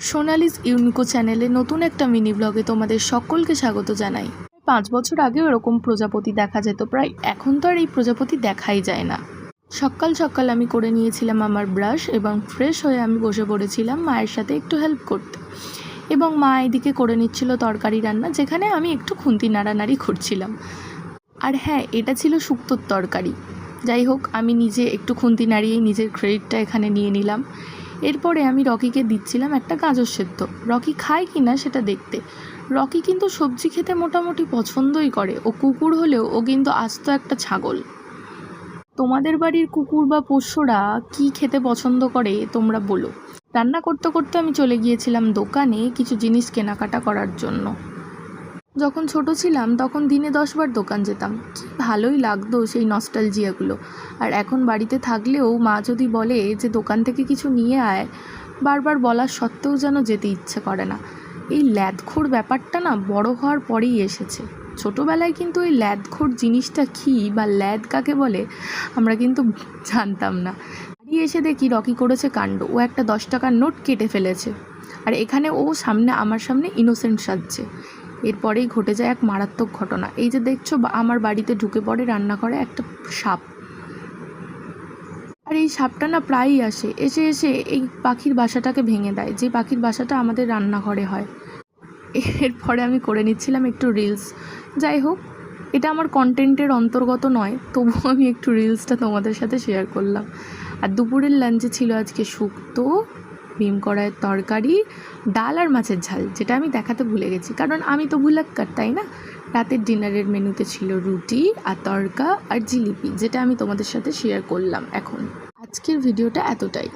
Sonali's Unico চ্যানেলে নতুন একটা মিনি ব্লগে তোমাদের সকলকে স্বাগত জানাই। 5 বছর আগেও এরকম প্রজাপতি দেখা যেত প্রায়, এখন তো আর এই প্রজাপতি দেখাই যায় না। সকাল সকাল আমি করে নিয়েছিলাম আমার ব্রাশ এবং ফ্রেশ হয়ে আমি বসে পড়েছিলাম মায়ের সাথে একটু হেল্প করতে, এবং মা এদিকে করে নিচ্ছিল তরকারি রান্না, যেখানে আমি একটু খুন্তি নাড়ানাড়ি করছিলাম। আর হ্যাঁ, এটা ছিল শুক্তোর তরকারি। যাই হোক, আমি নিজে একটু খুন্তি নাড়িয়েই নিজের ক্রেডিটটা এখানে নিয়ে নিলাম। এরপরে আমি রকিকে দিচ্ছিলাম একটা গাজর সেদ্ধ। রকি খায় কি না সেটা দেখতে। রকি কিন্তু সবজি খেতে মোটামুটি পছন্দই করে, ও কুকুর হলেও ও কিন্তু আস্ত একটা ছাগল। তোমাদের বাড়ির কুকুর বা পোষ্যরা কি খেতে পছন্দ করে তোমরা বলো। রান্না করতে করতে আমি চলে গিয়েছিলাম দোকানে কিছু জিনিস কেনাকাটা করার জন্য। যখন ছোট ছিলাম তখন দিনে 10 বার দোকান যেতাম, কি ভালোই লাগতো সেই নস্টালজিয়াগুলো। আর এখন বাড়িতে থাকলেও মা যদি বলে যে দোকান থেকে কিছু নিয়ে আয়, বারবার বলার সত্ত্বেও যেন যেতে ইচ্ছে করে না। এই ল্যাদখোর ব্যাপারটা না বড় হওয়ার পরেই এসেছে। ছোটোবেলায় কিন্তু এই ল্যাদখোর জিনিসটা কী বা ল্যাদ কাকে বলে আমরা কিন্তু জানতাম না। বাড়ি এসে দেখি রকি করেছে কাণ্ড, ও একটা 10 টাকার নোট কেটে ফেলেছে। আর এখানে ও আমার সামনে ইনোসেন্ট সাজছে। এরপরেই ঘটে যায় এক মারাত্মক ঘটনা। এই যে দেখছো, আমার বাড়িতে ঢুকে পড়ে রান্নাঘরে একটা সাপ। আর এই সাপটা না প্রায়ই এসে এসে এই পাখির বাসাটাকে ভেঙে দেয়, যে পাখির বাসাটা আমাদের রান্নাঘরে হয়। এরপরে আমি করে নিচ্ছিলাম একটু রিলস। যাই হোক, এটা আমার কন্টেন্টের অন্তর্গত নয়, তবুও আমি একটু রিলসটা তোমাদের সাথে শেয়ার করলাম। আর দুপুরের লাঞ্চে ছিল আজকে শুক্তো, ডিম কড়াইয়ের তরকারি, ডাল আর মাছের ঝাল, যেটা আমি দেখাতে ভুলে গেছি কারণ আমি তো ভুলাক্কার, তাই না। রাতের ডিনারের মেনুতে ছিল রুটি আর তড়কা আর জিলিপি, যেটা আমি তোমাদের সাথে শেয়ার করলাম। এখন আজকের ভিডিওটা এতটাই।